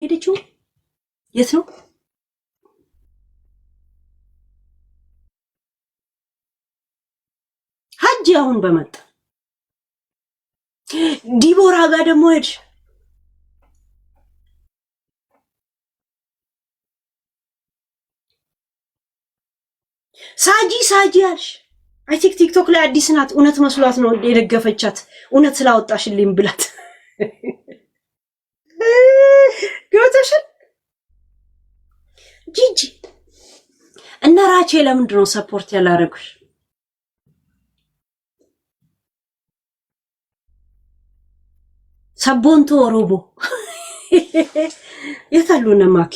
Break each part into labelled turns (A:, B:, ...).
A: ሄደችው የት ነው? ሀጂ አሁን በመጣ ዲቦራ ጋር ደግሞ ሄድሽ። ሳጂ አልሽ። አይ ቲክቶክ ላይ አዲስ ናት። እውነት መስሏት ነው የደገፈቻት። እውነት ስላወጣሽልኝ ብላት ገብተሻል። ጂጂ እና ራቼ ለምንድን ነው ሰፖርት ያላረጉሽ? ሰቦንቶ ሮቦ የታሉ ነማኪ?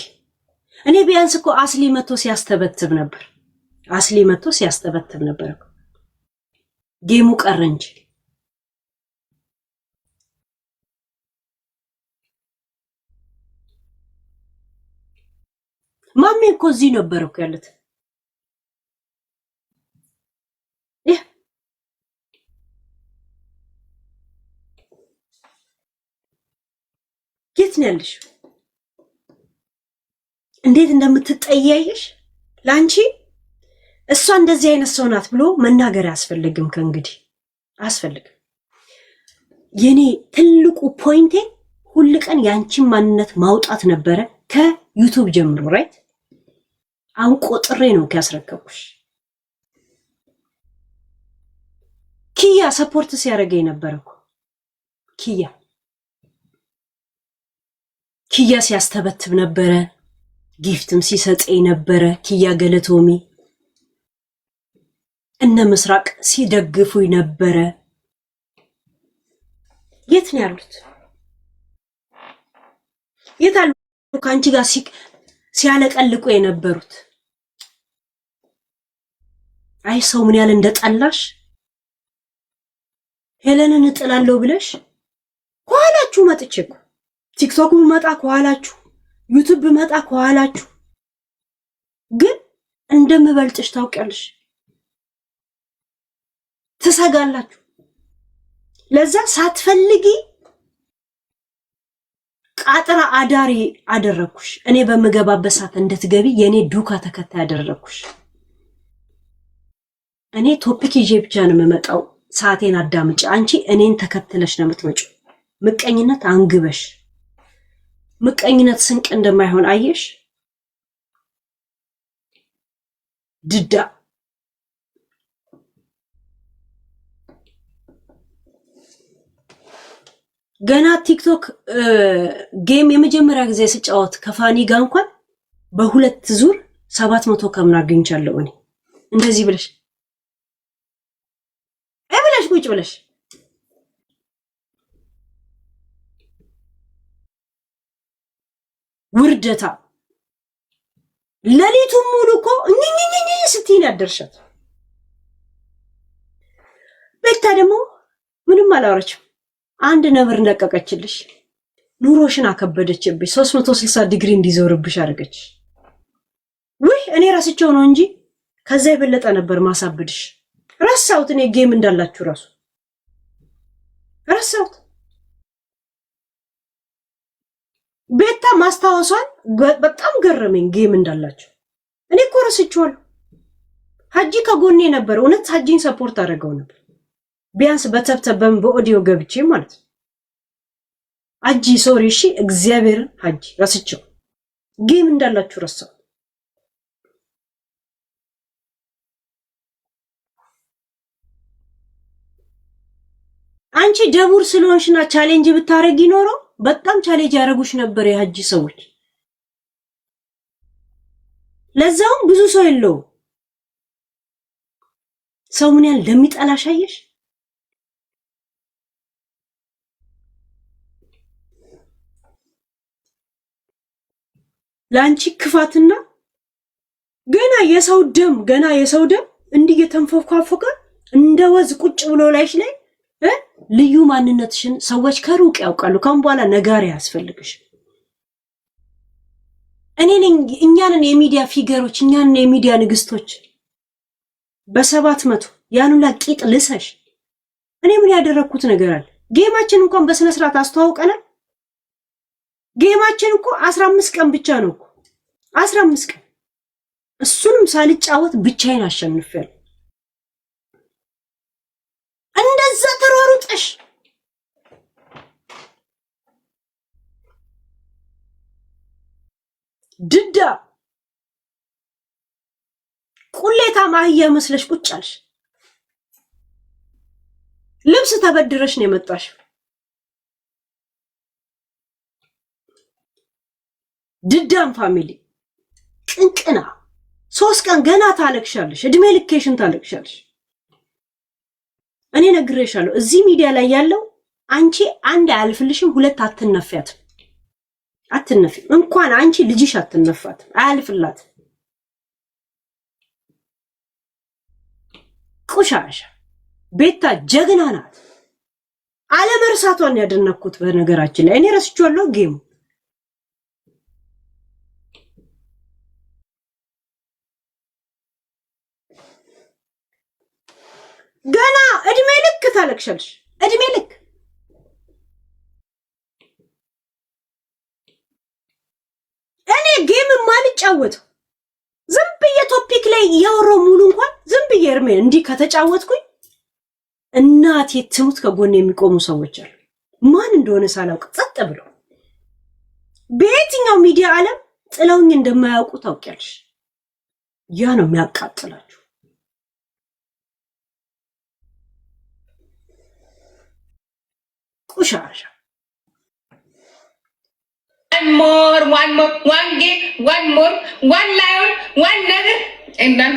A: እኔ ቢያንስ እኮ አስሊ መቶ ሲያስተበትብ ነበር። አስሊ መቶ ሲያስተበትብ ነበር እኮ ጌሙ ቀረ እንጂ። ማሜ እኮ እዚህ ነበር እኮ ያሉት። የት ነው ያለሽ? እንዴት እንደምትጠያየሽ ላንቺ እሷ እንደዚህ አይነት ሰው ናት ብሎ መናገር አያስፈልግም። ከእንግዲህ አያስፈልግም። የኔ ትልቁ ፖይንቴ ሁሉ ቀን ያንቺን ማንነት ማውጣት ነበረ ከዩቲዩብ ጀምሮ ራይት። አሁን ቆጥሬ ነው ያስረከብኩሽ። ኪያ ሰፖርት ሲያደርገኝ ነበር እኮ ኪያ ሲያስተበትብ ነበረ፣ ጊፍትም ሲሰጠኝ ነበረ። ኪያ ገለቶሚ እነ ምስራቅ ሲደግፉኝ ነበረ። የት ነው ያሉት? የት አሉ ከአንቺ ጋር ሲያለቀልቁ የነበሩት? አይ ሰው ምን ያህል እንደጠላሽ ሄለንን እጥላለሁ ብለሽ ከኋላችሁ መጥቼ እኮ ቲክቶክ መጣ ከኋላችሁ፣ ዩቲዩብ መጣ ከኋላችሁ፣ ግን እንደምበልጥሽ ታውቂያለሽ። ትሰጋላችሁ። ለዛ ሳትፈልጊ ቃጥራ አዳሪ አደረኩሽ። እኔ በመገባበት ሰዓት እንድትገቢ የኔ ዱካ ተከታይ አደረኩሽ። እኔ ቶፒክ ይዤ ብቻ ነው የምመጣው። ሰዓቴን አዳምጪ። አንቺ እኔን ተከትለሽ ነው የምትመጪው። ምቀኝነት አንግበሽ። ምቀኝነት ስንቅ እንደማይሆን አየሽ። ድዳ ገና ቲክቶክ ጌም የመጀመሪያ ጊዜ ስጫወት ከፋኒ ጋር እንኳን በሁለት ዙር 700 ከምና አግኝቻለሁ። እኔ እንደዚህ ብለሽ ቁጭ ብለሽ ውርደታ ለሊቱን ሙሉ እኮ እኝኝኝኝ ስትይን ያደርሻት። ቤታ ደግሞ ምንም አላወራችም። አንድ ነብር ለቀቀችልሽ፣ ኑሮሽን አከበደችብሽ፣ 360 ዲግሪ እንዲዞርብሽ አድርገች። ውይ እኔ ራስቸው ነው እንጂ ከዛ የበለጠ ነበር ማሳብድሽ። ረሳሁት። እኔ ጌም እንዳላችሁ ራሱ ረሳሁት። ቤታ ማስታወሷን በጣም ገረመኝ። ጌም እንዳላችሁ እኔ እኮ ረስቼዋለሁ። ሀጂ ከጎኔ ነበር። እውነት ሀጂን ሰፖርት አደረገው ነበር። ቢያንስ በተብተበም በኦዲዮ ገብቼ ማለት ነው። ሀጂ ሶሪ እሺ፣ እግዚአብሔርን ሀጂ ረስቼው ጌም እንዳላችሁ ረሳሁ። አንቺ ደቡር ስለሆንሽና ቻሌንጅ ብታረጊ ኖሮ በጣም ቻሌንጅ ያረጉሽ ነበር የሀጂ ሰዎች። ለዛውም ብዙ ሰው የለው። ሰው ምን ያህል እንደሚጠላሽ አየሽ። ላንቺ ክፋትና ገና የሰው ደም እንዲህ የተንፎካፎከ እንደ ወዝ ቁጭ ብሎ ላይሽ ላይ ልዩ ማንነትሽን ሰዎች ከሩቅ ያውቃሉ። ካሁን በኋላ ነጋሪ ያስፈልግሽ። እኛንን የሚዲያ ፊገሮች፣ እኛንን የሚዲያ ንግስቶች በ700 ያኑላ ቂጥ ልሰሽ። እኔ ምን ያደረኩት ነገር አለ? ጌማችን እንኳን በስነ ስርዓት አስተዋውቀናል። ጌማችን እኮ 15 ቀን ብቻ ነው እኮ 15 ቀን እሱንም ሳልጫወት ብቻዬን አሸንፌያለሁ። እንደዛ ተሯሩጠሽ ድዳ ቁሌታ ማህያ መስለሽ ቁጭ አልሽ። ልብስ ተበድረሽ ነው የመጣሽ። ድዳም ፋሚሊ ቅንቅና 3 ቀን ገና ታለቅሻለሽ። እድሜ ልኬሽን ታለቅሻለሽ። እኔ ነግሬሻለሁ። እዚህ ሚዲያ ላይ ያለው አንቺ አንድ አያልፍልሽም፣ ሁለት አትነፊያትም። አትነፊም። እንኳን አንቺ ልጅሽ አትነፋትም፣ አያልፍላትም። ቁሻሻ ቤታ ጀግና ናት። አለመርሳቷን ያደነኩት በነገራችን ላይ እኔ ረስቼዋለሁ ጌሙ ገና እድሜ ልክ ታለቅሻለሽ። እድሜ ልክ እኔ ጌም ማልጫወተው ዝም ብዬ ቶፒክ ላይ ያወራው ሙሉ እንኳን ዝም ብዬ እርሜ እንዲህ ከተጫወትኩኝ እናቴ ትሙት ከጎን የሚቆሙ ሰዎች አሉ። ማን እንደሆነ ሳላውቅ ጸጥ ብለው በየትኛው ሚዲያ ዓለም ጥለውኝ እንደማያውቁ ታውቂያለሽ። ያ ነው የሚያቃጥላችሁ። ቁሻሻ
B: one game, one more, one lion, one nugget, and then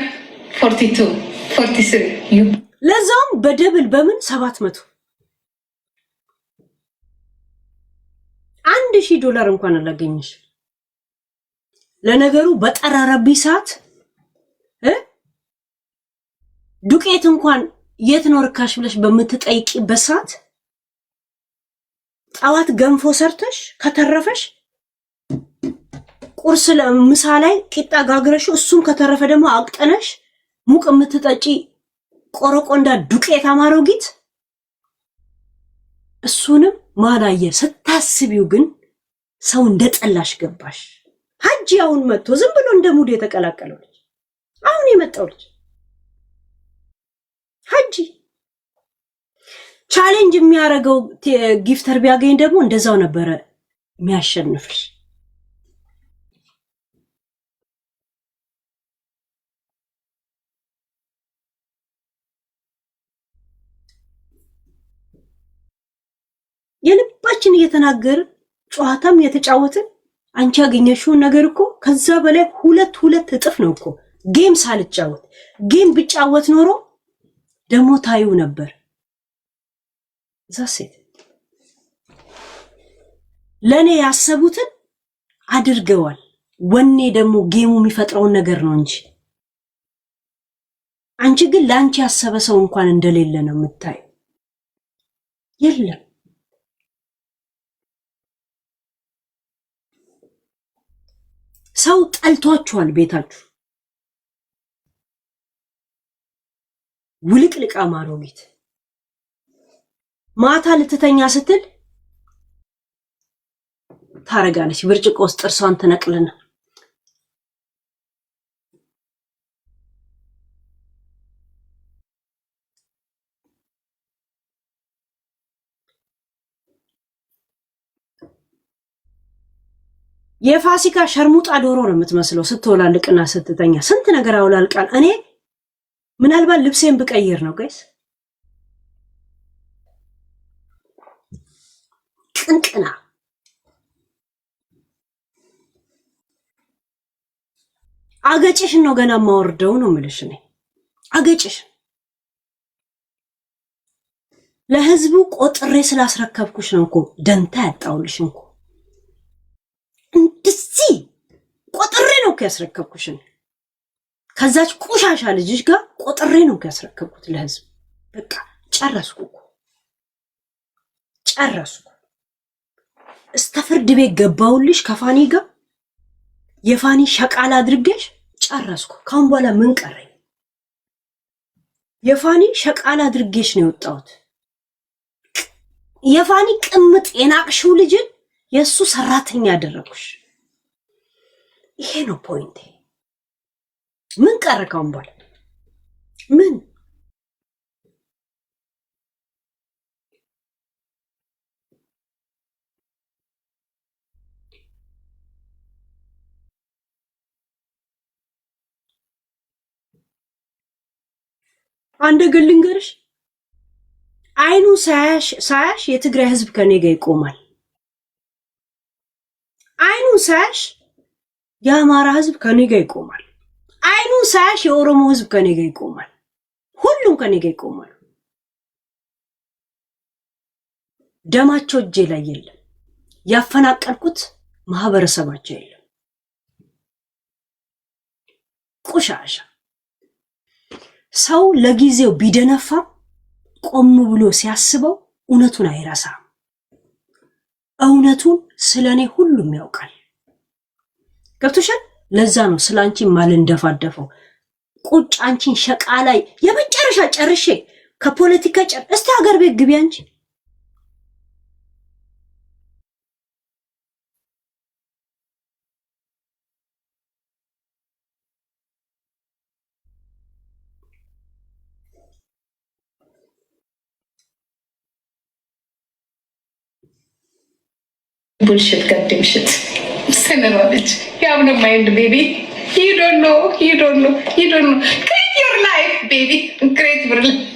B: 42, 43. You.
A: ለዛውም በደብል በምን 700 $1,000 እንኳን አላገኝሽ። ለነገሩ በጠራረብኝ ሰዓት ዱቄት እንኳን የት ነው ርካሽ ብለሽ በምትጠይቂበት ሰዓት ጣዋት ገንፎ ሰርተሽ ከተረፈሽ ቁርስ ለምሳ ላይ ቂጣ ጋግረሽ እሱም ከተረፈ ደግሞ አቅጠነሽ ሙቅ የምትጠጪ ቆረቆንዳ ዱቄት አማሮጊት እሱንም ማላየ ስታስቢው ግን ሰው እንደጠላሽ ገባሽ። ሀጂ አሁን መጥቶ ዝም ብሎ እንደ ሙድ የተቀላቀለው ልጅ አሁን የመጣው ልጅ ሀጂ ቻሌንጅ የሚያረጋው ጊፍተር ቢያገኝ ደግሞ እንደዛው ነበረ የሚያሸንፍሽ። የልባችን እየተናገር ጨዋታም የተጫወትን አንቺ ያገኘሽውን ነገር እኮ ከዛ በላይ ሁለት እጥፍ ነው እኮ። ጌም ሳልጫወት ጌም ብጫወት ኖሮ ደግሞ ታዩ ነበር። ዛሴት ለኔ ያሰቡትን አድርገዋል። ወኔ ደግሞ ጌሙ የሚፈጥረውን ነገር ነው እንጂ አንቺ ግን ላንቺ ያሰበ ሰው እንኳን እንደሌለ ነው የምታይ። የለም ሰው ጠልቷችኋል። ቤታችሁ ውልቅልቃ ማሮጊት ማታ ልትተኛ ስትል ታረጋለች። ብርጭቆ ውስጥ ጥርሷን ትነቅልና የፋሲካ ሸርሙጣ ዶሮ ነው የምትመስለው ስትወላልቅና ስትተኛ። ስንት ነገር አውላልቃል። እኔ ምናልባት ልብሴን ብቀይር ነው ጋይስ። ቅንቅና አገጭሽን ነው ገና ማወርደው ነው የምልሽ። እኔ አገጭሽን ለህዝቡ ቆጥሬ ስላስረከብኩሽ ነው እኮ ደንታ ያጣውልሽ እኮ። እንደዚህ ቆጥሬ ነው ያስረከብኩሽ። ከዛች ቆሻሻ ልጅሽ ጋር ቆጥሬ ነው ያስረከብኩት ለህዝብ። በቃ ጨረስኩ እኮ ጨረስኩ። እስከ ፍርድ ቤት ገባውልሽ ከፋኒ ጋር የፋኒ ሸቃላ አድርገሽ ጨረስኩ። ካሁን በኋላ ምን ቀረኝ? የፋኒ ሸቃላ አድርገሽ ነው የወጣሁት። የፋኒ ቅምጥ የናቅሽው ልጅን የሱ ሰራተኛ ያደረኩሽ። ይሄ ነው ፖይንቴ። ምን ቀረካውን ባለ ምን አንድ ግልንገርሽ አይኑ ሳያሽ የትግራይ ህዝብ ከኔ ጋር ይቆማል። አይኑ ሳያሽ የአማራ ህዝብ ከኔ ጋር ይቆማል። አይኑ ሳያሽ የኦሮሞ ህዝብ ከኔ ጋር ይቆማል። ሁሉም ከኔ ጋር ይቆማል። ደማቸው እጄ ላይ የለም። ያፈናቀልኩት ማህበረሰባቸው የለም። ቆሻሻ ሰው ለጊዜው ቢደነፋ ቆም ብሎ ሲያስበው እውነቱን አይረሳም። እውነቱን ስለኔ ሁሉም ያውቃል። ገብቶሻል? ለዛ ነው ስላንቺ ማልንደፋደፈው። ቁጭ አንቺን ሸቃ ላይ የመጨረሻ ጨርሼ ከፖለቲካ እስቲ ሀገር ቤት ግቢ አንቺ።
B: bullshit, goddamn shit. Send a knowledge. You have no mind, baby. You don't know. Create your life, baby. Create your life.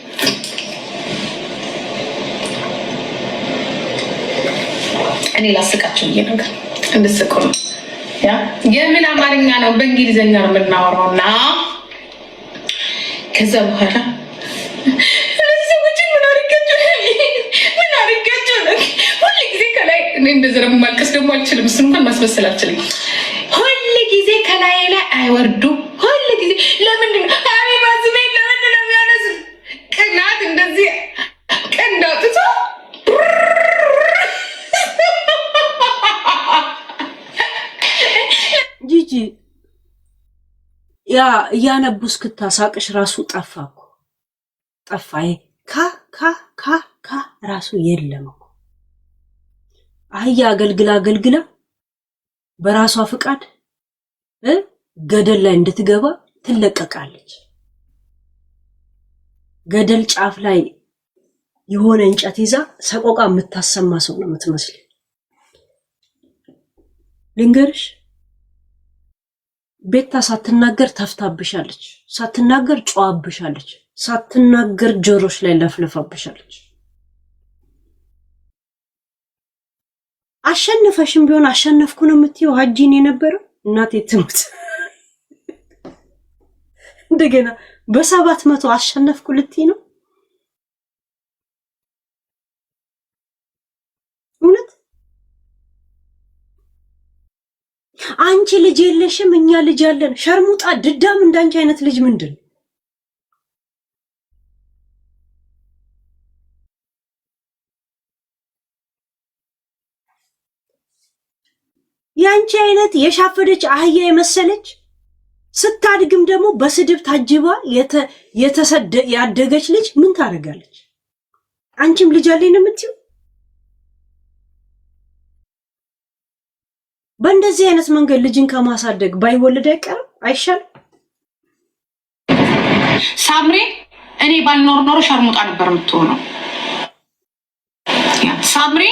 B: እኔ ላስቃችሁ ይሄ ነገር እንድስቁ ነው። ያ የምን አማርኛ ነው በእንግሊዘኛ ነው የምናወራውና ከዛ በኋላ እንደዚህ ነው ማልቀስ ደግሞ አልችልም። እሱን እንኳን ማስመሰል አልችልም። ሁሉ ጊዜ ከላይ ላይ አይወርዱ። ሁሉ ጊዜ ለምንድን ነው ሀቢባ ዝሜን ለምንድን ነው የሚያነሱ? ቅናት እንደዚህ ቀንድ አውጥቶ
A: ጂጂ ያ እያነቡ እስክታሳቅሽ ራሱ ጠፋ እኮ ጠፋ። ካ ራሱ የለም እኮ አህያ አገልግላ በራሷ ፍቃድ ገደል ላይ እንድትገባ ትለቀቃለች። ገደል ጫፍ ላይ የሆነ እንጨት ይዛ ሰቆቃ የምታሰማ ሰው ነው የምትመስል። ልንገርሽ ቤታ ሳትናገር ተፍታብሻለች፣ ሳትናገር ጨዋብሻለች፣ ሳትናገር ጆሮሽ ላይ ለፍለፋብሻለች። አሸነፈሽም ቢሆን አሸነፍኩ ነው የምትይው። ሀጂን የነበረው እናቴ ትሙት እንደገና በ700 አሸነፍኩ ልትይ ነው? እውነት አንቺ ልጅ የለሽም፣ እኛ ልጅ አለን። ሸርሙጣ ድዳም እንዳንቺ አይነት ልጅ ምንድን ነው? ያንቺ አይነት የሻፈደች አህያ የመሰለች ስታድግም ደግሞ በስድብ ታጅባ ያደገች ልጅ ምን ታደርጋለች? አንቺም ልጅ አለኝ ነው የምትይው? በእንደዚህ አይነት መንገድ ልጅን ከማሳደግ ባይወለድ አይቀርም አይሻልም?
B: ሳምሪ እኔ ባልኖር ኖሮ ሸርሙጣ ነበር የምትሆነው። ሳምሪ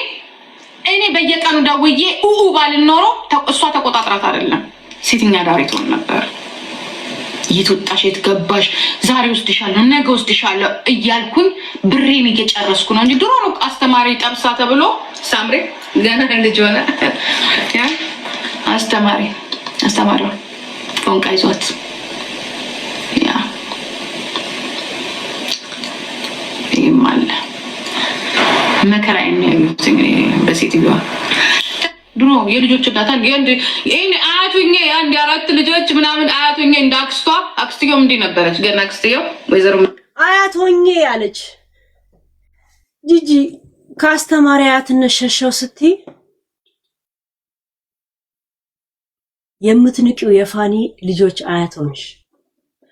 B: እኔ በየቀኑ ደውዬ ባልኖሮ እሷ ተቆጣጥራት አይደለም ሴትኛ ዳሪ ትሆን ነበር። የትወጣሽ የትገባሽ ዛሬ ወስድሻለሁ ነገ ወስድሻለሁ እያልኩኝ ብሬን እየጨረስኩ ነው እንጂ ድሮ ነው አስተማሪ ጠብሳ ተብሎ ሳምሪ ገና ልጅ ሆነ ያ አስተማሪው ፎንቃ ይዟት ያ ይማለ መከራ የሚያዩት እንግዲህ በሴትዮዋ ድሮ የልጆች እናት አንድ አያቱኝ አንድ አራት ልጆች ምናምን አያቱኝ እንደ አክስትዮው እንዲህ ነበረች። ገና አክስትዮው ወይዘሮ
A: አያቱኝ አለች ጂጂ ከአስተማሪ አያትነት ሸሸው ስትይ የምትንቂው የፋኒ ልጆች አያት ሆንሽ።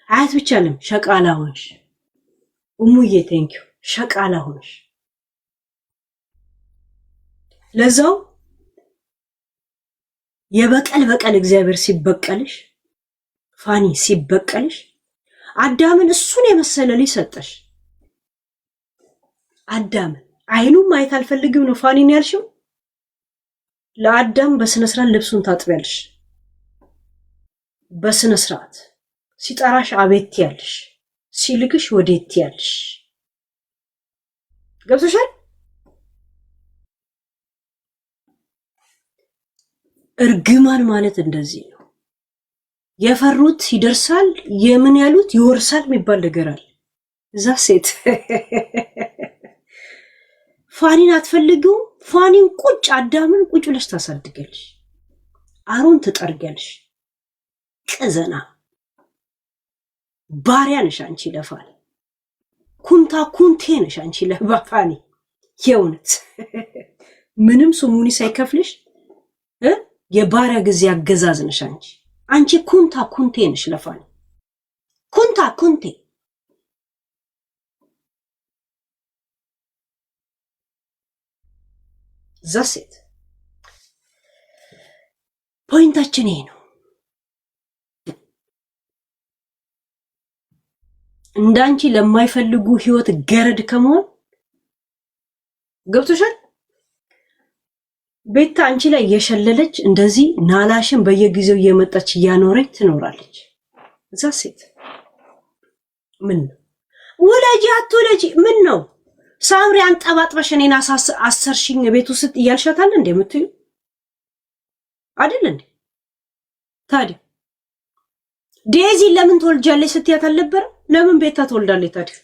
A: አያት ብቻ አይደለም ሸቃላ ሆንሽ። እሙዬ ቴንኪው ሸቃላ ሆንሽ። ለዛው የበቀል እግዚአብሔር ሲበቀልሽ ፋኒ ሲበቀልሽ አዳምን እሱን የመሰለ ልጅ ሰጠሽ። አዳምን አይኑም ማየት አልፈልግም ነው ፋኒን ያልሽው። ለአዳም በስነ ስርዓት ልብሱን ታጥቢያለሽ። በስነ ስርዓት ሲጠራሽ አቤት ያለሽ፣ ሲልክሽ ወዴት ያለሽ። ገብቶሻል? እርግማን ማለት እንደዚህ ነው። የፈሩት ይደርሳል፣ የምን ያሉት ይወርሳል የሚባል ነገር አለ። እዛ ሴት ፋኒን አትፈልጊው። ፋኒን ቁጭ አዳምን ቁጭ ብለሽ ታሳድገልሽ፣ አሮን ትጠርጊያለሽ። ቅዘና ባሪያ ነሽ አንቺ ለፋኒ። ኩንቴ ነሽ አንቺ ለፋኒ። የእውነት ምንም ስሙኒ ሳይከፍልሽ የባሪያ ጊዜ አገዛዝ ነሽ አንቺ። አንቺ ኩንቴ ነሽ ለፋኒ። ኩንቴ ዛሴት ፖይንታችን ይሄ ነው። እንዳንቺ ለማይፈልጉ ህይወት ገረድ ከመሆን ገብቶሻል? ቤታ አንቺ ላይ የሸለለች እንደዚህ ናላሽን በየጊዜው እየመጣች እያኖረች ትኖራለች። ዛሴት ምን ነው ወላጂ አትወላጂ ምን ነው ሳምሪ አንጠባጥበሽ እኔን አሰርሽኝ ቤት ውስጥ እያልሻታል እንዴ የምትዩ አይደል እንዴ? ታዲያ ዴዚ ለምን ትወልጃለች ስትያት አልነበረ? ለምን ቤታ ትወልዳለች ታዲያ?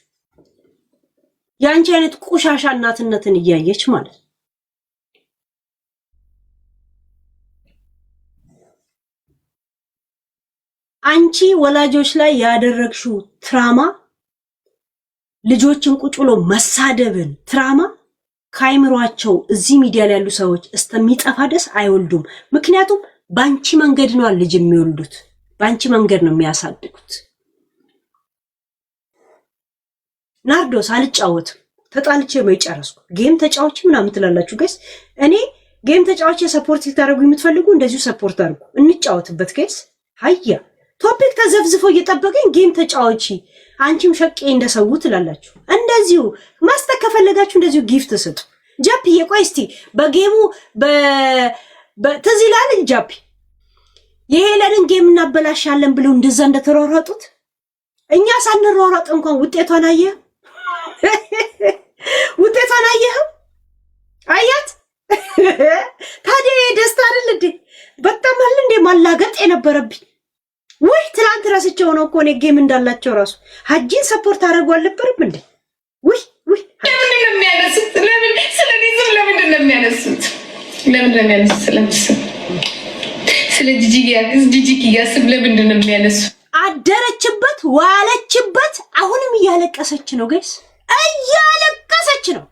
A: ያንቺ አይነት ቆሻሻ እናትነትን እያየች ማለት ነው። አንቺ ወላጆች ላይ ያደረግሽው ትራማ፣ ልጆችን ቁጭ ብሎ መሳደብን ትራማ ካይምሯቸው እዚህ ሚዲያ ላይ ያሉ ሰዎች እስተሚጠፋ ደስ አይወልዱም። ምክንያቱም ባንቺ መንገድ ነው ልጅ የሚወልዱት፣ ባንቺ መንገድ ነው የሚያሳድጉት። ናርዶስ አልጫወትም፣ ተጣልቼ ነው የጨረስኩ። ጌም ተጫዋች ምናምን ትላላችሁ ጋይስ። እኔ ጌም ተጫዋች ሰፖርት ልታደርጉ የምትፈልጉ እንደዚሁ ሰፖርት አድርጉ፣ እንጫወትበት ጋይስ። ሀያ ቶፒክ ተዘፍዝፎ እየጠበቀኝ ጌም ተጫዋች አንቺም ሸቄ እንደሰው ትላላችሁ። እንደዚሁ ማስተክ ከፈለጋችሁ እንደዚሁ ጊፍት ስጡ። ጃፒ የቆይ እስቲ በጌሙ ትዝ ይላል ጃፒ የሄለንን ጌም እናበላሻለን ብለው እንደዛ እንደተሯሯጡት እኛ ሳንሯሯጥ እንኳን ውጤቷን አየህ? ውጤቷን አየህ? አያት? ታዲያ ደስታ አይደል እንዴ? በጣም አለ እንዴ ማላገጥ የነበረብኝ ወይ ትላንት ራስቸው ነው እኮ ነው ጌም እንዳላቸው ራሱ ሀጂን ሰፖርት አደረጉ አልነበረም እንዴ? ወይ
B: ለምን ነው የሚያነሱት? ለምን ስለዚህ ለምን ነው የሚያነሱት? ለምን ነው የሚያነሱት? ስለ ጂጂኪያ ስም ለምን ነው የሚያነሱት?
A: አደረችበት ዋለችበት። አሁንም እያለቀሰች ነው ጋይስ፣ እያለቀሰች ነው።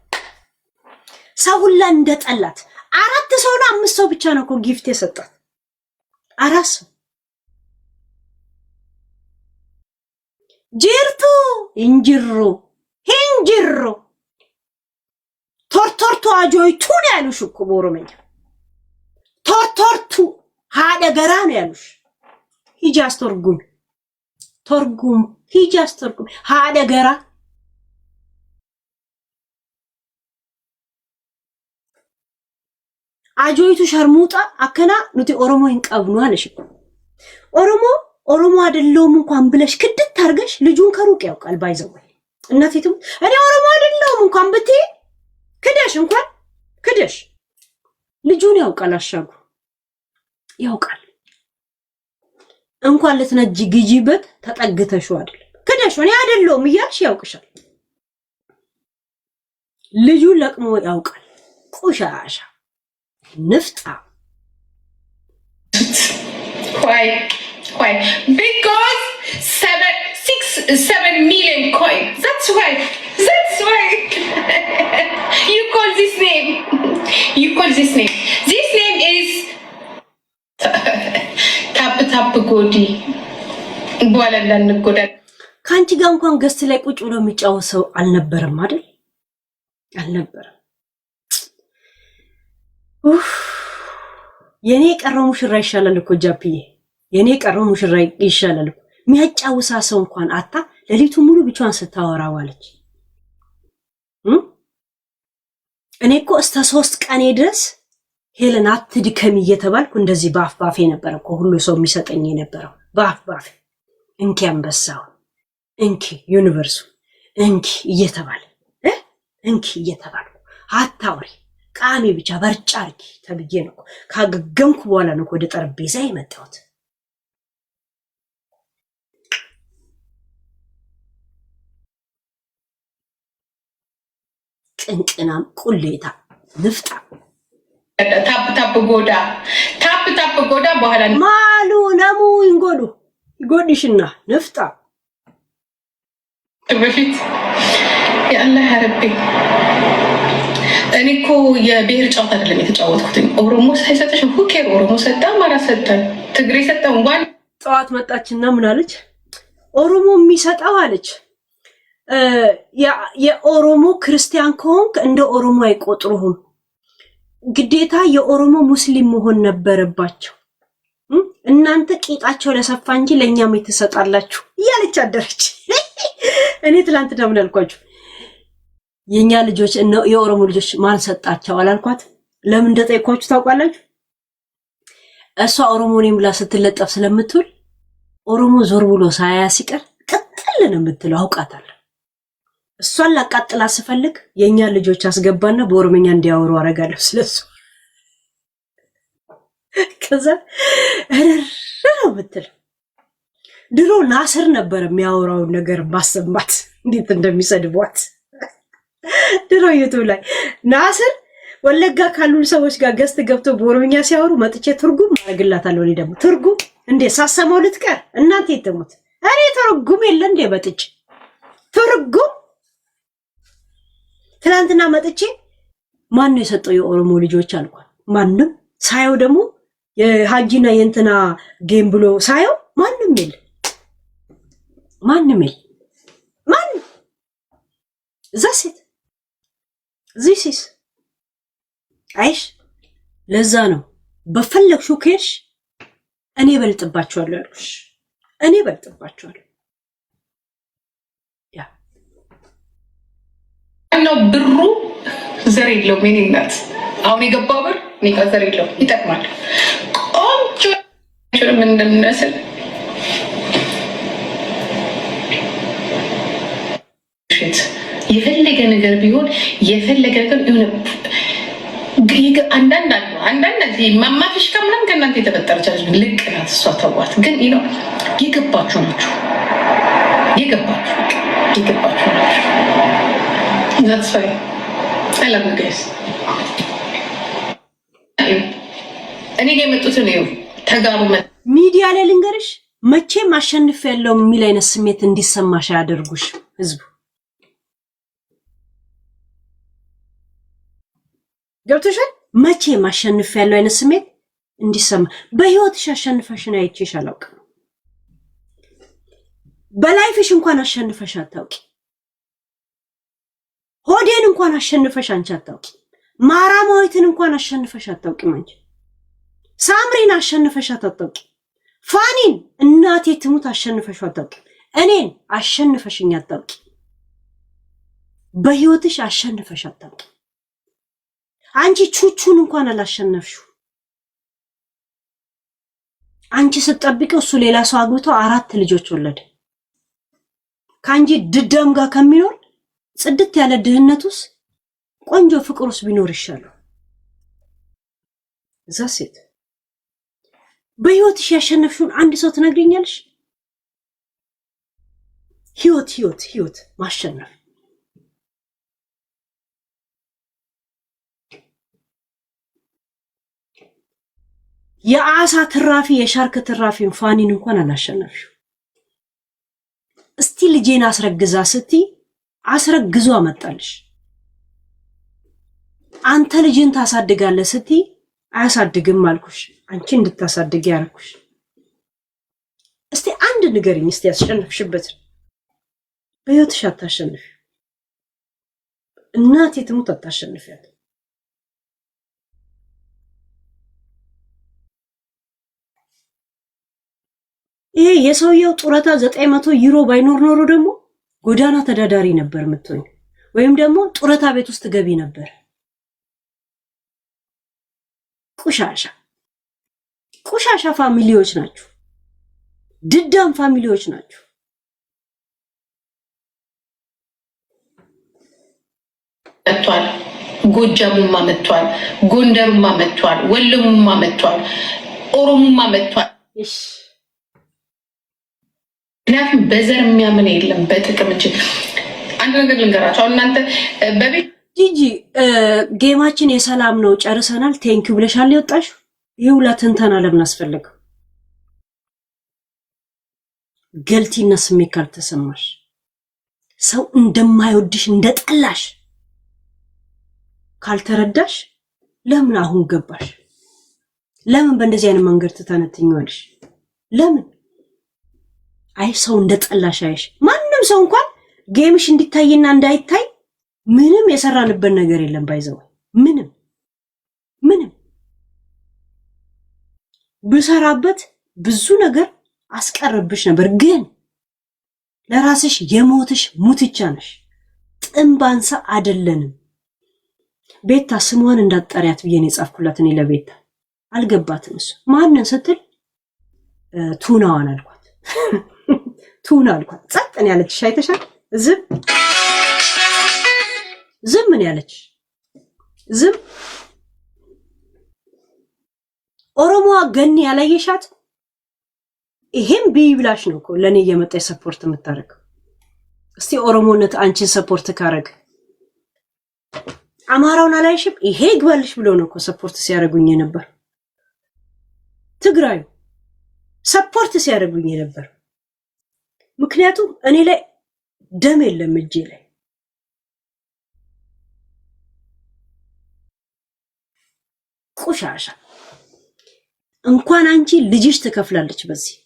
A: ሰው ሁላ እንደጠላት 4 ሰው ነው 5 ሰው ብቻ ነው እኮ ጊፍት የሰጣት 4 ሰው። ጅርቱ እንጅሮ ሂንጅሮ ቶርቶርቱ አጆይቱ ነው ያሉሽ እኮ በኦሮምኛ ቶርቶርቱ ሃደገራ ነው ያሉሽ። ሂጂ አስተርጉም ሂጂ አስተርጉም ሃደገራ አጆይቱ ሸርሙጣ አከና ኑቲ ኦሮሞ ይንቀብኑ አለሽ። ኦሮሞ አይደለሁም እንኳን ብለሽ ክድት ታርገሽ ልጁን ከሩቅ ያውቃል። ባይዘው እናቴቱም እኔ ኦሮሞ አይደለሁም እንኳን ብትይ ክደሽ ልጁን ያውቃል። አሻጉ ያውቃል። እንኳን ልትነጂ ግጂበት ተጠግተሽው አይደል ክደሽ እኔ አይደለሁም እያልሽ ያውቅሻል። ልጁን ለቅሞ ያውቃል። ቆሻሻ ንፍጣ
B: Why? Because 7 million coin. That's why. You call this name. This name is tap godi. በኋላ እንዳንጎዳል።
A: ካንቺ ጋር እንኳን ገስት ላይ ቁጭ ብሎ የሚጫወት ሰው አልነበረም አይደል? አልነበረም። የኔ ቀረው ሙሽራ ይሻላል እኮ ጃፒዬ፣ የኔ ቀረው ሙሽራ ይሻላል እኮ። የሚያጫውሳ ሰው እንኳን አታ ለሊቱ ሙሉ ብቻዋን ስታወራ ዋለች። እኔ እኮ እስከ 3 ቀኔ ድረስ ሄለን አትድከም እየተባልኩ እንደዚህ ባፍ ባፌ ነበር እኮ ሁሉ ሰው የሚሰጠኝ የነበረው ባፍ ባፌ። እንኪ አንበሳው፣ እንኪ ዩኒቨርሱ፣ እንኪ እየተባለ እንኪ እየተባልኩ አታውሪ ቃሚ ብቻ በርጫ አርጊ ተብዬ ነው ካገገምኩ በኋላ ነው ወደ ጠረጴዛ የመጣሁት። ቅንቅናም ቁሌታ ንፍጣ
B: ታፕ ጎዳ በኋላ
A: ማሉ ነሙ ይንጎዱ ይጎድሽና ንፍጣ
B: በፊት ያአላህ ረቢ። እኔ እኮ የብሔር ጨዋታ አይደለም የተጫወትኩት። ኦሮሞ ሳይሰጥሽ ሁኬር ኦሮሞ ሰጣ፣ አማራ ሰጣ፣ ትግሬ ሰጣ። እንኳን
A: ጠዋት መጣችና ምን አለች? ኦሮሞ የሚሰጣው አለች የኦሮሞ ክርስቲያን ከሆንክ እንደ ኦሮሞ አይቆጥሩህም፣ ግዴታ የኦሮሞ ሙስሊም መሆን ነበረባቸው፣ እናንተ ቂጣቸው ለሰፋ እንጂ ለኛም የተሰጣላችሁ እያለች አደረች። እኔ ትላንት ደምን አልኳችሁ የኛ ልጆች እና የኦሮሞ ልጆች ማን ሰጣቸው አላልኳት? ለምን እንደጠይኳችሁ ታውቃላችሁ? እሷ ኦሮሞ ነኝ ብላ ስትለጠፍ ስለምትውል ኦሮሞ ዞር ብሎ ሳያ ሲቀር ቀጥል ነው የምትለው አውቃታለሁ። እሷን ላቃጥላ ስፈልግ የኛ ልጆች አስገባና በኦሮሞኛ እንዲያወሩ አረጋለሁ ስለሱ። ከዛ እረረ ብትል ድሮ ናስር ነበር የሚያወራው ነገር ማሰማት እንዴት እንደሚሰድቧት ድሮ ዩቱብ ላይ ናስር ወለጋ ካሉ ሰዎች ጋር ገስት ገብቶ በኦሮሞኛ ሲያወሩ መጥቼ ትርጉም ማረግላታለሁ። እኔ ደግሞ ትርጉም እንዴ ሳሰማው ልትቀር እናንተ ይተሙት። እኔ ትርጉም የለ እንዴ መጥቼ ትርጉም ትላንትና መጥቼ ማን ነው የሰጠው የኦሮሞ ልጆች አልኳት። ማንም ሳየው ደግሞ የሃጂና የእንትና ጌም ብሎ ሳየው ማንም የለ ማንም ዘሴት ዚሲስ አይሽ። ለዛ ነው በፈለግሽው ከሄድሽ እኔ በልጥባቸዋለሁ ያልኩሽ። እኔ በልጥባቸዋለሁ
B: ነው ብሩ ዘር የለውም። የኔ እናት አሁን የገባው ብር እኔ ጋር ዘር የለውም። ይጠቅማል። ቆንጆ ምን እንደምንመስል የፈለገ ነገር ቢሆን የፈለገ ነገር ይሁን። አንዳንድ ማማፊሽ ከምናምን ከእናንተ የተፈጠረች ልቅ ናት እሷ ተዋት። ግን ነው የገባችሁ ናችሁ ናችሁ። That's fine. I love you guys. እኔ ጋር የመጡት ነው ተጋሩ
A: ሚዲያ ላይ ልንገርሽ መቼም አሸንፍ ያለው የሚል አይነት ስሜት እንዲሰማሽ ያደርጉሽ ህዝቡ ገብቶሻል። መቼም አሸንፍ ያለው አይነት ስሜት እንዲሰማ በህይወትሽ አሸንፈሽን አይቼሽ አላውቅም። በላይፍሽ እንኳን አሸንፈሽ አታውቂ። ሆዴን እንኳን አሸንፈሽ አንቺ አታውቂ። ማራማዊትን እንኳን አሸንፈሽ አታውቂ። አንቺ ሳምሪን አሸንፈሽ አታውቂ። ፋኒን እናቴ ትሙት አሸንፈሽ አታውቂ። እኔን አሸንፈሽኝ አታውቂ። በህይወትሽ አሸንፈሽ አታውቂ። አንቺ ቹቹን እንኳን አላሸነፍሽው። አንቺ ስትጠብቂው እሱ ሌላ ሰው አግብቶ 4 ልጆች ወለደ። ካንጂ ድዳም ጋር ከሚኖር ጽድት ያለ ድህነቱስ ቆንጆ ፍቅሩስ ቢኖር ይሻላል። እዛ ሴት በህይወትሽ ያሸነፍሽውን አንድ ሰው ትነግሪኛለሽ? ህይወት ማሸነፍ የአሳ ትራፊ የሻርክ ትራፊን ፋኒን እንኳን አላሸነፍሽው። እስቲ ልጄን አስረግዛ ስቲ አስረግዞ አመጣልሽ። አንተ ልጅን ታሳድጋለህ ስቲ አያሳድግም አልኩሽ። አንቺ እንድታሳድግ ያልኩሽ። እስቲ አንድ ንገሪኝ እስቲ ያስሸነፍሽበት። በህይወትሽ አታሸንፊ። እናቴ ትሙት አታሸንፊያት። ይሄ የሰውየው ጡረታ 900 ዩሮ ባይኖር ኖሮ ደግሞ ጎዳና ተዳዳሪ ነበር የምትሆኝ፣ ወይም ደግሞ ጡረታ ቤት ውስጥ ገቢ ነበር። ቆሻሻ ፋሚሊዎች ናችሁ፣ ድዳም ፋሚሊዎች ናችሁ።
B: መጥቷል፣ ጎጃሙማ መጥቷል፣ ጎንደሩማ መጥቷል፣ ወሎሙማ መጥቷል፣ ኦሮሙማ መጥቷል። ምክንያቱም በዘር የሚያምን የለም በጥቅም እንጂ። አንድ ነገር ልንገራቸው። አሁን እናንተ በቤት
A: ጂጂ ጌማችን የሰላም ነው ጨርሰናል ቴንኪው ብለሻል ይወጣሽ። ይሄ ሁላ ትንተና ለምን አስፈለገው? ገልቲና ስሜት ካልተሰማሽ ሰው እንደማይወድሽ እንደጠላሽ ካልተረዳሽ ለምን አሁን ገባሽ? ለምን በእንደዚህ አይነት መንገድ ትተነትኛለሽ? ለምን አይ ሰው እንደጠላሽ አይሽ። ማንንም ሰው እንኳን ጌምሽ እንዲታይና እንዳይታይ ምንም የሰራንበት ነገር የለም። ባይዘው ምንም ብሰራበት ብዙ ነገር አስቀርብሽ ነበር። ግን ለራስሽ የሞትሽ ሙትቻ ነሽ። ጥንባንሳ አይደለንም። ቤታ ስሟን እንዳትጠሪያት ብዬ ነው የጻፍኩላት። እኔ ለቤታ አልገባትም። እሱ ማንን ስትል ቱናዋን አልኳት። ቱና አልኳት። ጸጥ ነው ያለችሽ። አይተሻል? ዝም ምን ያለች ዝም። ኦሮሞዋ ገኒ ያላየሻት ይሄም ቢብላሽ ነው እኮ ለኔ እየመጣች ሰፖርት የምታረገው። እስቲ ኦሮሞነት አንቺን ሰፖርት ካረገ አማራውን አላይሽም? ይሄ ይግባልሽ ብሎ ነው እኮ ሰፖርት ሲያረጉኝ ነበር። ትግራዩ ሰፖርት ሲያረጉኝ ነበር። ምክንያቱም እኔ ላይ ደም የለም እጄ ላይ። ቆሻሻ እንኳን አንቺ ልጅሽ ትከፍላለች በዚህ።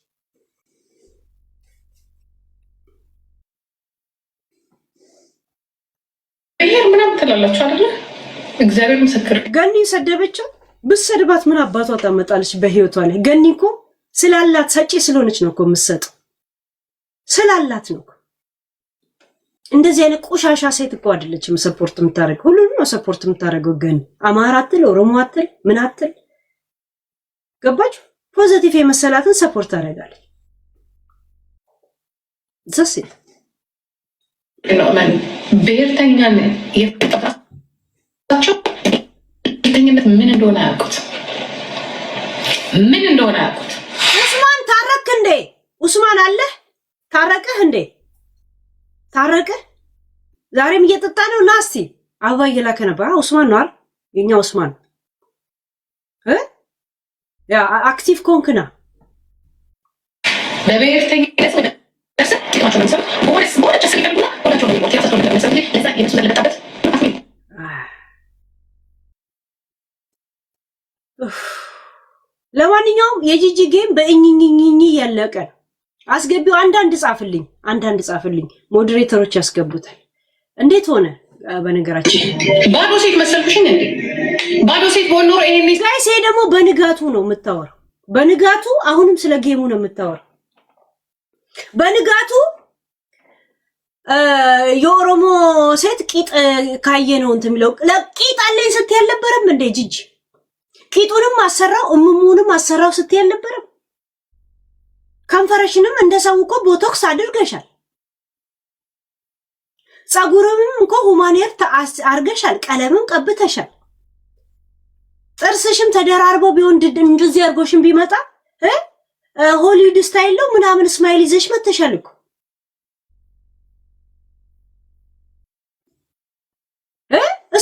B: ይሄር ምንም ትላላችሁ አይደለ? እግዚአብሔር ምስክር።
A: ገኒ ሰደበችው። ብትሰድባት ምን አባቷ ታመጣለች በህይወቷ ላይ? ገኒ እኮ ስላላት ሰጪ ስለሆነች ነው እኮ የምትሰጠው። ስላላት ነው። እንደዚህ አይነት ቆሻሻ ሴት እኮ አይደለችም ሰፖርት የምታደርገው። ሁሉንም ነው ሰፖርት የምታደርገው። ገኒ አማራ አትል፣ ኦሮሞ አትል፣ ምን አትል። ገባችሁ? ፖዚቲቭ የመሰላትን ሰፖርት ታደርጋለች። ዘሴ
B: ለማን ብሔርተኛን የፈጠራቸው ብሔርተኝነት ምን እንደሆነ አያውቁት። ኡስማን
A: ታረክ እንዴ? ኡስማን አለ ታረቀህ እንዴ? ታረቀህ? ዛሬም እየጠጣ ነው። ናስቲ አበባ እየላከ ነበር። ኡስማን ነው አይደል? የኛ ኡስማን ያ አክቲቭ ኮንክና
B: በብሔርተኝነት
A: ለማንኛውም የጂጂ ጌም በእኝኝኝኝ ያለቀ አስገቢው። አንዳንድ ጻፍልኝ ሞዴሬተሮች ያስገቡታል። እንዴት ሆነ? በነገራችን
B: ባዶ ሴት መሰልኩሽ እንዴ? ባዶ ሴት ወንኖር ይሄን
A: ጋይስ፣ ይሄ ደግሞ በንጋቱ ነው የምታወራው። በንጋቱ አሁንም ስለ ጌሙ ነው የምታወራው። በንጋቱ የኦሮሞ ሴት ቂጥ ካየ ነው እንትን የሚለው። ለቂጥ አለኝ ስትይ አልነበረም እንዴ ጂጂ? ቂጡንም አሰራው እምሙንም አሰራው ስትይ አልነበረም? ከንፈረሽንም እንደሰው እኮ ቦቶክስ አድርገሻል። ጸጉርንም እኮ ሁማኔር አርገሻል። ቀለምም ቀብተሻል። ጥርስሽም ተደራርቦ ቢሆን እንደዚህ አርጎሽም ቢመጣ ሆሊውድ ስታይል ነው ምናምን ስማይል ይዘሽ መተሻል እኮ።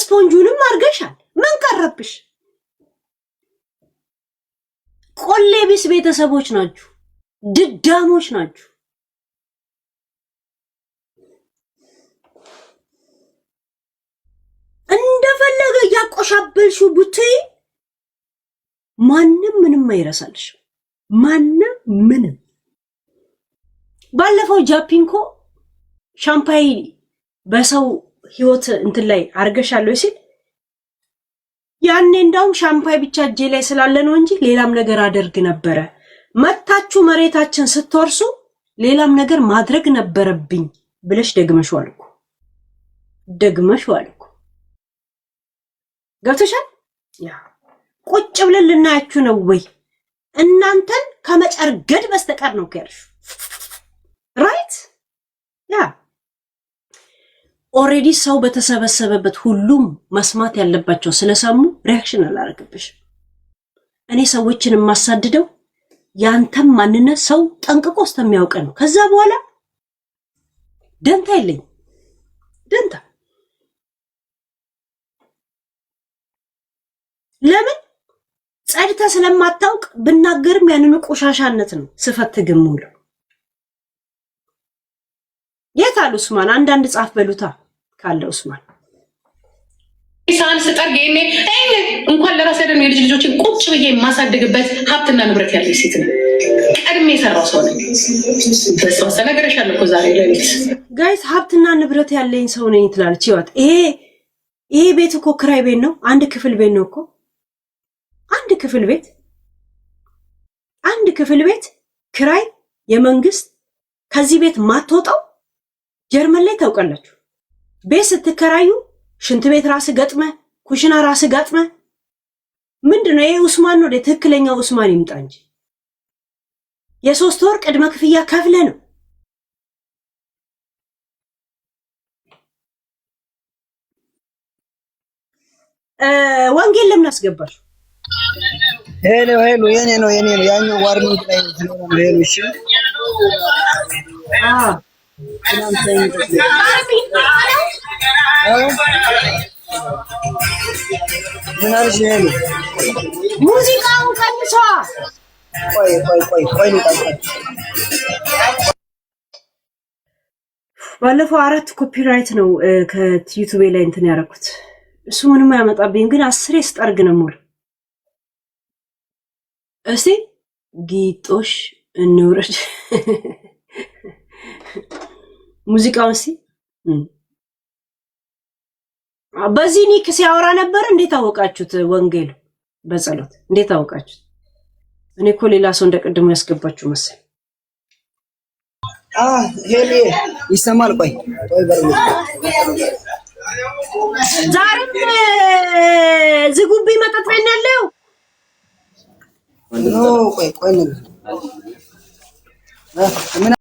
A: ስፖንጁንም አርገሻል። ምን ቀረብሽ? ቆሌ ቢስ ቤተሰቦች ናችሁ፣ ድዳሞች ናችሁ። እንደፈለገ ያቆሻበልሽው ብትይ ማንም ምንም አይረሳልሽ። ማንም ምንም። ባለፈው ጃፒንኮ ሻምፓይ በሰው ህይወት እንትን ላይ አርገሻለሁ ሲል ያኔ እንዳውም ሻምፓይ ብቻ እጄ ላይ ስላለ ነው እንጂ ሌላም ነገር አደርግ ነበረ መታችሁ መሬታችን ስትወርሱ ሌላም ነገር ማድረግ ነበረብኝ ብለሽ ደግመሽዋል እኮ ገብተሻል። ያ ቁጭ ብለን ልናያችሁ ነው ወይ እናንተን ከመጨርገድ በስተቀር ነው ከርሽ ራይት ያ ኦሬዲ ሰው በተሰበሰበበት ሁሉም መስማት ያለባቸው ስለሰሙ ሪአክሽን አላረግብሽ። እኔ ሰዎችን የማሳድደው ያንተም ማንነት ሰው ጠንቅቆ ስለሚያውቅ ነው። ከዛ በኋላ ደንታ የለኝ ደንታ ለምን ጸድተ ስለማታውቅ ብናገርም ያንኑ ቆሻሻነት ነው ስፈትግም ሙሉ የታል ኡስማን አንዳንድ ጻፍ በሉታ ካለ ኡስማን ኢሳን ስጠርግ እኔ እንኳን ለራሴ አይደለም የልጅ ልጆችን ቁጭ ብዬ የማሳድግበት ሀብትና ንብረት ያለኝ ሴት ነው። ቀድሜ የሰራው ሰው ነኝ። በሰው ነገርሻለሁ እኮ ዛሬ ለሊት ጋይስ ሀብትና ንብረት ያለኝ ሰው ነኝ ትላለች ህይወት። ይሄ ቤት እኮ ክራይ ቤት ነው። አንድ ክፍል ቤት ነው እኮ አንድ ክፍል ቤት ክራይ የመንግስት ከዚህ ቤት ማትወጣው ጀርመን ላይ ታውቃላችሁ። ቤት ስትከራዩ ሽንት ቤት ራስ ገጥመ ኩሽና ራስ ገጥመ ምንድነው ይሄ ኡስማን ነው ትክክለኛው ኡስማን ይምጣ እንጂ የ3 ወር ቅድመ ክፍያ ከፍለ ነው። ወንጌል ለምን አስገባሽ?
C: ሄሎ የኔ ነው ያኛው ዋርኒንግ ላይ ነው ሄሎ እሺ ምን አልሽ? ሄሎ
A: ሙዚቃውን ቀንሷ።
C: ቆይ
A: ባለፈው 4 ኮፒራይት ነው ከዩቲዩብ ላይ እንትን ያደረኩት። እሱ ምንም ያመጣብኝ ግን 10 ስጠርግ ነው ሙሉ። እስቲ ጊጦሽ እንውረድ ሙዚቃውን እስቲ በዚህ ኒክ ሲያወራ ነበር። እንዴት አወቃችሁት? ወንጌል በጸሎት እንዴት አወቃችሁት? እኔ እኮ ሌላ ሰው እንደቀደሙ ያስገባችሁ መሰል።
C: ሄሊ ይሰማል። ቆይ በርግጥ
A: ዛሬም ዝጉቢ መጠጥ ቤት ነው ያለው።
C: ቆይ